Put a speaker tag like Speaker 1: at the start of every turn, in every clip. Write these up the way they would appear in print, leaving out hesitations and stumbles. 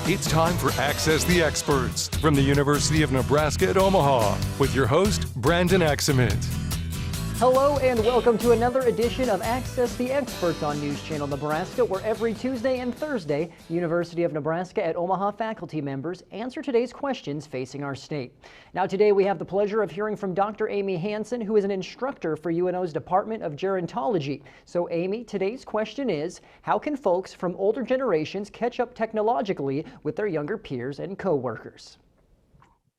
Speaker 1: It's time for Access the Experts from the University of Nebraska at Omaha with your host, Brandon Axement.
Speaker 2: Hello and welcome to another edition of Access the Experts on News Channel Nebraska, where every Tuesday and Thursday, University of Nebraska at Omaha faculty members answer today's questions facing our state. Now today we have the pleasure of hearing from Dr. Amy Hansen, who is an instructor for UNO's Department of Gerontology. So Amy, today's question is, how can folks from older generations catch up technologically with their younger peers and co-workers?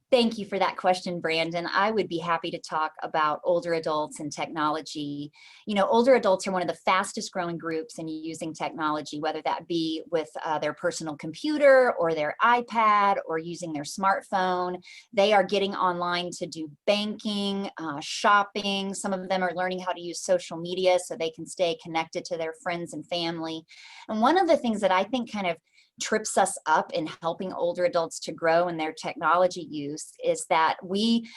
Speaker 3: Thank you for that question, Brandon. I would be happy to talk about older adults and technology. You know, older adults are one of the fastest growing groups in using technology, whether that be with their personal computer or their iPad or using their smartphone. They are getting online to do banking, shopping. Some of them are learning how to use social media so they can stay connected to their friends and family. And one of the things that I think kind of trips us up in helping older adults to grow in their technology use is that we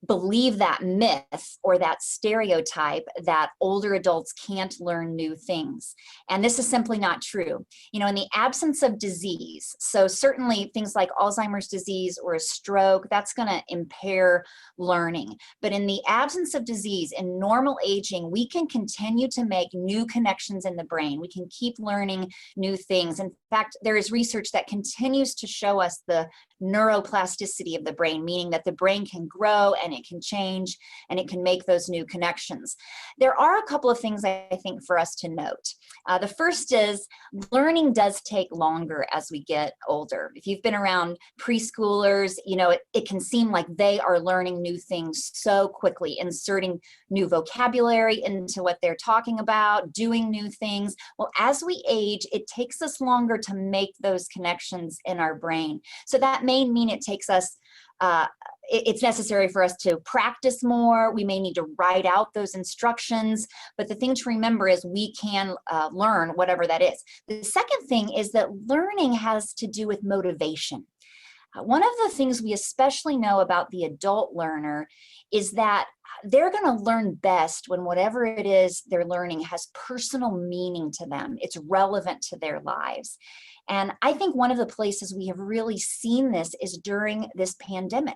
Speaker 3: believe that myth or that stereotype that older adults can't learn new things. And this is simply not true. You know, in the absence of disease, so certainly things like Alzheimer's disease or a stroke, that's going to impair learning. But in the absence of disease, in normal aging, we can continue to make new connections in the brain. We can keep learning new things. In fact, there is research that continues to show us the neuroplasticity of the brain, meaning that the brain can grow and it can change and it can make those new connections. There are a couple of things I think for us to note. The first is learning does take longer as we get older. If you've been around preschoolers, you know, it can seem like they are learning new things so quickly, inserting new vocabulary into what they're talking about, doing new things. Well, as we age, it takes us longer to make those connections in our brain. So that may mean it takes us it's necessary for us to practice more. We may need to write out those instructions, but the thing to remember is we can learn whatever that is. The second thing is that learning has to do with motivation. One of the things we especially know about the adult learner is that they're going to learn best when whatever it is they're learning has personal meaning to them. It's relevant to their lives. And I think one of the places we have really seen this is during this pandemic.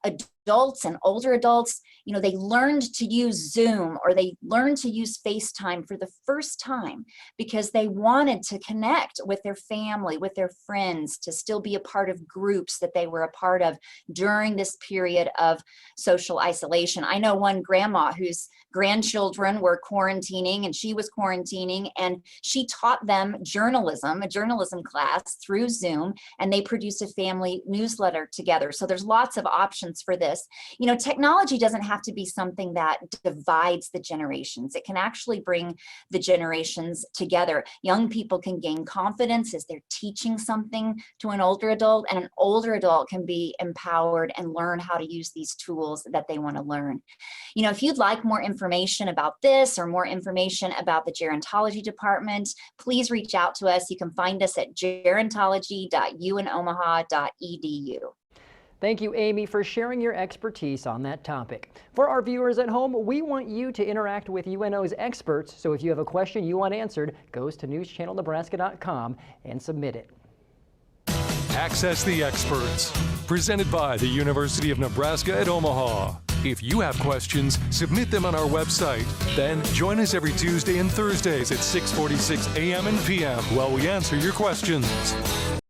Speaker 3: Adults and older adults, you know, they learned to use Zoom or they learned to use FaceTime for the first time because they wanted to connect with their family, with their friends, to still be a part of groups that they were a part of during this period of social isolation. I know one grandma whose grandchildren were quarantining and she was quarantining, and she taught them journalism, a journalism class through Zoom, and they produced a family newsletter together. So there's lots of options for this. You know, technology doesn't have to be something that divides the generations. It can actually bring the generations together. Young people can gain confidence as they're teaching something to an older adult, and an older adult can be empowered and learn how to use these tools that they want to learn. You know, if you'd like more information about this or more information about the gerontology department, please reach out to us. You can find us at gerontology.unomaha.edu.
Speaker 2: Thank you, Amy, for sharing your expertise on that topic. For our viewers at home, we want you to interact with UNO's experts, so if you have a question you want answered, go to newschannelnebraska.com and submit it.
Speaker 1: Access the Experts, presented by the University of Nebraska at Omaha. If you have questions, submit them on our website. Then join us every Tuesday and Thursdays at 6:46 a.m. and p.m. while we answer your questions.